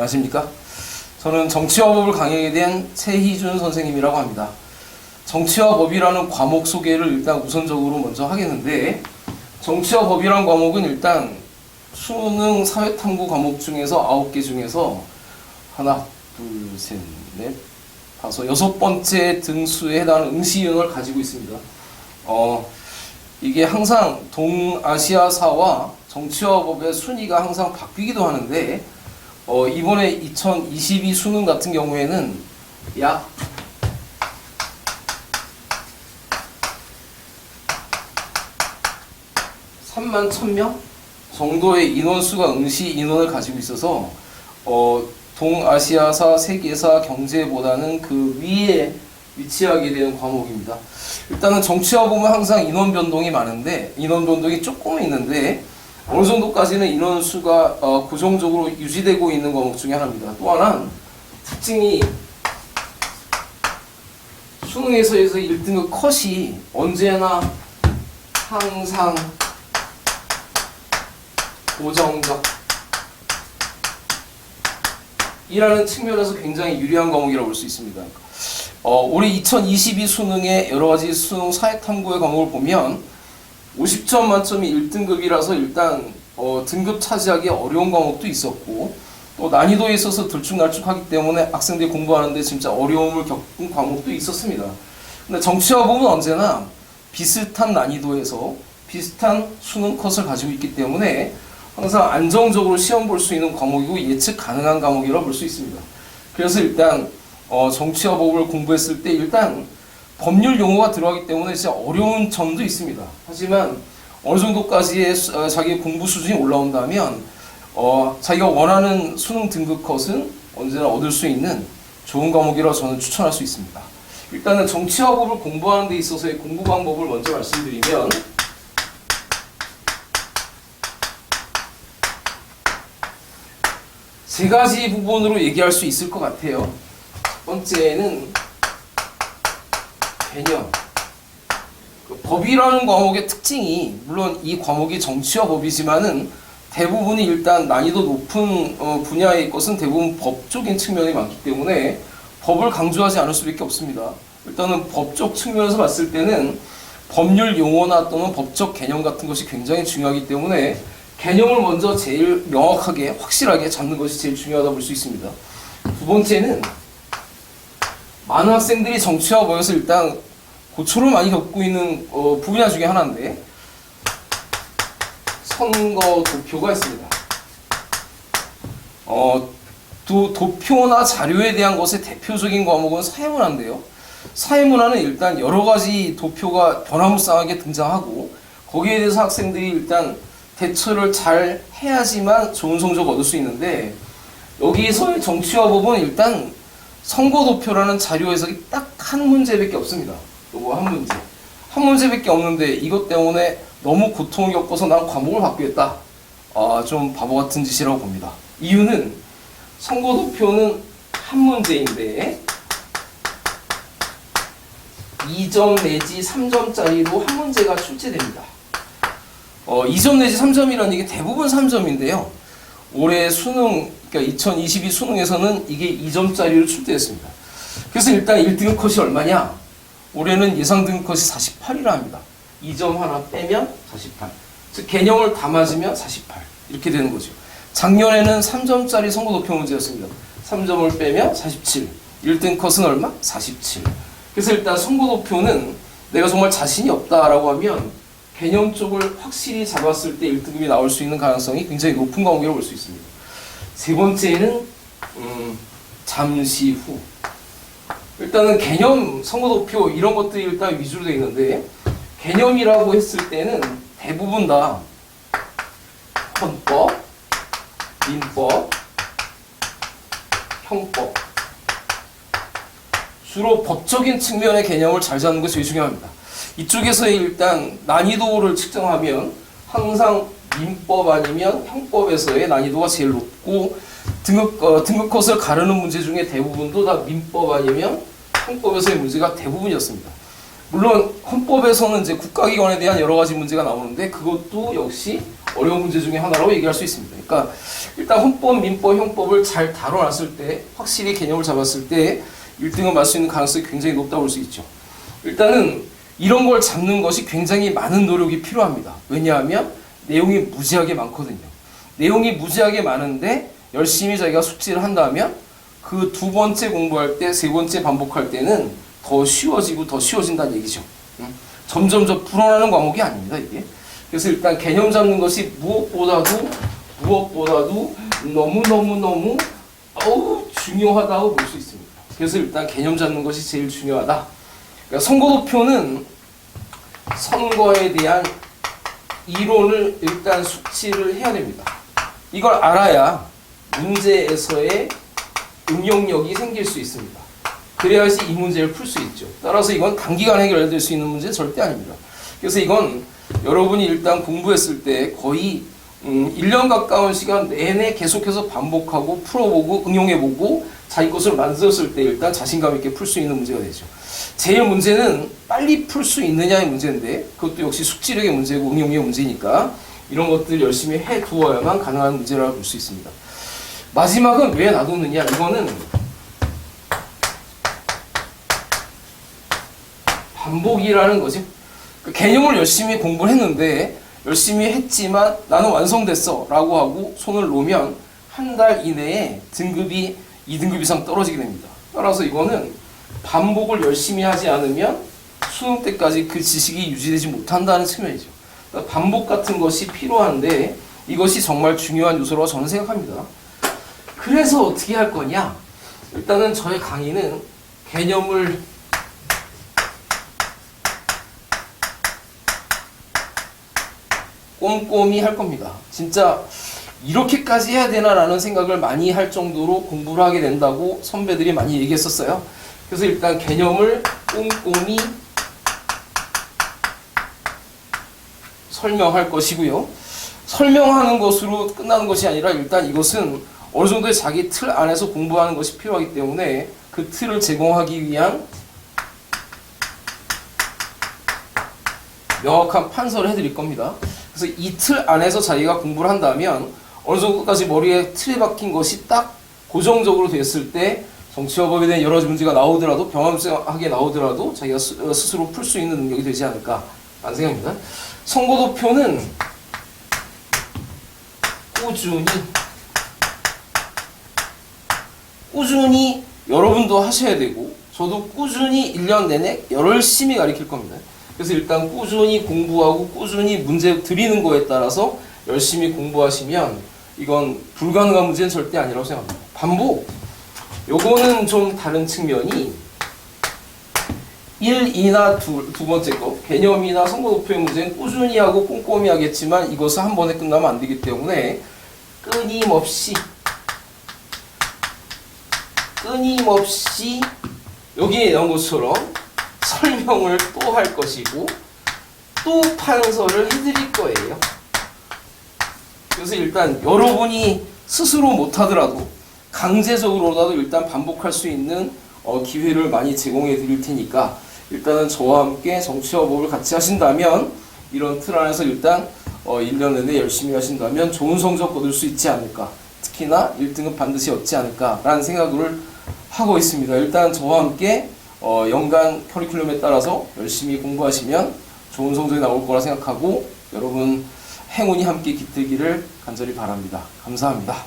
안녕하십니까? 저는 정치와 법을 강의하게 된 최희준 선생님이라고 합니다. 정치와 법이라는 과목 소개를 일단 우선적으로 먼저 하겠는데, 정치와 법이라는 과목은 일단 수능 사회탐구 과목 중에서 9개 중에서 하나, 둘, 셋, 넷, 다섯, 6번째 등수에 해당하는 응시 유형을 가지고 있습니다. 이게 항상 동아시아사와 정치와 법의 순위가 항상 바뀌기도 하는데, 이번에 2022 수능 같은 경우에는 약 31,000명 정도의 인원수가 응시 인원을 가지고 있어서 동아시아사, 세계사, 경제보다는 그 위에 위치하게 되는 과목입니다. 일단은 정치와 보면 항상 인원 변동이 많은데, 인원 변동이 조금 있는데 어느 정도까지는 인원수가 고정적으로 유지되고 있는 과목 중에 하나입니다. 또 하나는 특징이 수능에서에서 1등급 컷이 언제나 항상 고정적 이라는 측면에서 굉장히 유리한 과목이라고 볼 수 있습니다. 올해 2022 수능의 여러가지 수능 사회탐구의 과목을 보면 50점 만점이 1등급이라서 일단 등급 차지하기 어려운 과목도 있었고, 또 난이도에 있어서 들쭉날쭉하기 때문에 학생들이 공부하는데 진짜 어려움을 겪은 과목도 있었습니다. 근데 정치와 법은 언제나 비슷한 난이도에서 비슷한 수능 컷을 가지고 있기 때문에 항상 안정적으로 시험 볼 수 있는 과목이고 예측 가능한 과목이라고 볼 수 있습니다. 그래서 일단 정치와 법을 공부했을 때 일단 법률 용어가 들어가기 때문에 진짜 어려운 점도 있습니다. 하지만 어느 정도까지의 자기의 공부 수준이 올라온다면 자기가 원하는 수능 등급 컷은 언제나 얻을 수 있는 좋은 과목이라고 저는 추천할 수 있습니다. 일단은 정치와 법을 공부하는 데 있어서의 공부 방법을 먼저 말씀드리면, 세 가지 부분으로 얘기할 수 있을 것 같아요. 첫 번째는 개념. 법이라는 과목의 특징이, 물론 이 과목이 정치와 법이지만은 대부분이 일단 난이도 높은 분야의 것은 대부분 법적인 측면이 많기 때문에 법을 강조하지 않을 수밖에 없습니다. 일단은 법적 측면에서 봤을 때는 법률 용어나 또는 법적 개념 같은 것이 굉장히 중요하기 때문에 개념을 먼저 제일 명확하게 확실하게 잡는 것이 제일 중요하다고 볼 수 있습니다. 두 번째는 많은 학생들이 정치와 법에서 일단 고초를 많이 겪고 있는 분야 중에 하나인데, 선거 도표가 있습니다. 도표나 자료에 대한 것의 대표적인 과목은 사회문화인데요. 사회문화는 일단 여러 가지 도표가 변화무쌍하게 등장하고, 거기에 대해서 학생들이 일단 대처를 잘 해야지만 좋은 성적을 얻을 수 있는데, 여기에서의 정치와 법은 일단 선거도표라는 자료에서 딱 한 문제밖에 없습니다. 요거 한 문제. 한 문제밖에 없는데 이것 때문에 너무 고통을 겪어서 난 과목을 바꾸겠다. 좀 바보 같은 짓이라고 봅니다. 이유는 선거도표는 한 문제인데 2점 내지 3점짜리로 한 문제가 출제됩니다. 2점 내지 3점이라는 게 대부분 3점인데요. 올해 수능, 그러니까 2022 수능에서는 이게 2점짜리로 출제했습니다. 그래서 일단 1등급 컷이 얼마냐? 올해는 예상 등급 컷이 48이라 합니다. 2점 하나 빼면 48. 즉 개념을 다 맞으면 48. 이렇게 되는 거죠. 작년에는 3점짜리 선거도표 문제였습니다. 3점을 빼면 47. 1등급 컷은 얼마? 47. 그래서 일단 선거도표는 내가 정말 자신이 없다라고 하면 개념 쪽을 확실히 잡았을 때 1등급이 나올 수 있는 가능성이 굉장히 높은 과목이라고 볼 수 있습니다. 세 번째는 잠시 후. 일단은 개념, 선거도표 이런 것들이 일단 위주로 되어 있는데, 개념이라고 했을 때는 대부분 다 헌법, 민법, 형법, 주로 법적인 측면의 개념을 잘 잡는 것이 제일 중요합니다. 이쪽에서의 일단 난이도를 측정하면 항상 민법 아니면 형법에서의 난이도가 제일 높고, 등급 컷을 가르는 문제 중에 대부분도 다 민법 아니면 형법에서의 문제가 대부분이었습니다. 물론 헌법에서는 이제 국가기관에 대한 여러 가지 문제가 나오는데 그것도 역시 어려운 문제 중에 하나라고 얘기할 수 있습니다. 그러니까 일단 헌법, 민법, 형법을 잘 다뤄놨을 때 확실히 개념을 잡았을 때 1등을 맞을 수 있는 가능성이 굉장히 높다고 볼 수 있죠. 일단은 이런 걸 잡는 것이 굉장히 많은 노력이 필요합니다. 왜냐하면 내용이 무지하게 많거든요. 내용이 무지하게 많은데 열심히 자기가 숙지를 한다면 그 두 번째 공부할 때, 세 번째 반복할 때는 더 쉬워지고 더 쉬워진다는 얘기죠. 점점 더 불어나는 과목이 아닙니다, 이게. 그래서 일단 개념 잡는 것이 무엇보다도 너무 중요하다고 볼 수 있습니다. 그래서 일단 개념 잡는 것이 제일 중요하다. 그러니까 선거도표는 선거에 대한 이론을 일단 숙지를 해야 됩니다. 이걸 알아야 문제에서의 응용력이 생길 수 있습니다. 그래야지 이 문제를 풀 수 있죠. 따라서 이건 단기간에 해결될 수 있는 문제는 절대 아닙니다. 그래서 이건 여러분이 일단 공부했을 때 거의 1년 가까운 시간 내내 계속해서 반복하고 풀어보고 응용해보고 자기 것을 만들었을 때 일단 자신감 있게 풀 수 있는 문제가 되죠. 제일 문제는 빨리 풀 수 있느냐의 문제인데 그것도 역시 숙지력의 문제고 응용의 문제니까 이런 것들 열심히 해두어야만 가능한 문제라고 볼 수 있습니다. 마지막은 왜 놔뒀느냐, 이거는 반복이라는 거지. 개념을 열심히 공부를 했는데 열심히 했지만 나는 완성됐어 라고 하고 손을 놓으면 한 달 이내에 등급이 2등급 이상 떨어지게 됩니다. 따라서 이거는 반복을 열심히 하지 않으면 수능 때까지 그 지식이 유지되지 못한다는 측면이죠. 그러니까 반복 같은 것이 필요한데 이것이 정말 중요한 요소라고 저는 생각합니다. 그래서 어떻게 할 거냐? 일단은 저의 강의는 개념을 꼼꼼히 할 겁니다. 진짜 이렇게까지 해야 되나라는 생각을 많이 할 정도로 공부를 하게 된다고 선배들이 많이 얘기했었어요. 그래서 일단 개념을 꼼꼼히 설명할 것이고요. 설명하는 것으로 끝나는 것이 아니라 일단 이것은 어느 정도의 자기 틀 안에서 공부하는 것이 필요하기 때문에 그 틀을 제공하기 위한 명확한 판서를 해드릴 겁니다. 그래서 이 틀 안에서 자기가 공부를 한다면 어느 정도까지 머리에 틀에 박힌 것이 딱 고정적으로 됐을 때 정치와 법에 대한 여러 가지 문제가 나오더라도 병합하게 나오더라도 자기가 스스로 풀 수 있는 능력이 되지 않을까 라는 생각입니다. 선거도표는 꾸준히 여러분도 하셔야 되고 저도 꾸준히 1년 내내 열심히 가르칠 겁니다. 그래서 일단 꾸준히 공부하고 꾸준히 문제 드리는 거에 따라서 열심히 공부하시면 이건 불가능한 문제는 절대 아니라고 생각합니다. 반복, 요거는 좀 다른 측면이 1, 2나 두 번째 거 개념이나 선거도표의 문제는 꾸준히 하고 꼼꼼히 하겠지만 이것은 한 번에 끝나면 안 되기 때문에 끊임없이 여기에 나온 것처럼 설명을 또 할 것이고 또 판서를 해드릴 거예요. 그래서 일단 여러분이 스스로 못하더라도 강제적으로라도 일단 반복할 수 있는 기회를 많이 제공해 드릴 테니까 일단은 저와 함께 정치와 법을 같이 하신다면 이런 틀 안에서 일단 1년 내내 열심히 하신다면 좋은 성적 거둘 수 있지 않을까, 특히나 1등은 반드시 얻지 않을까라는 생각을 하고 있습니다. 일단 저와 함께 연간 커리큘럼에 따라서 열심히 공부하시면 좋은 성적이 나올 거라 생각하고 여러분 행운이 함께 깃들기를 간절히 바랍니다. 감사합니다.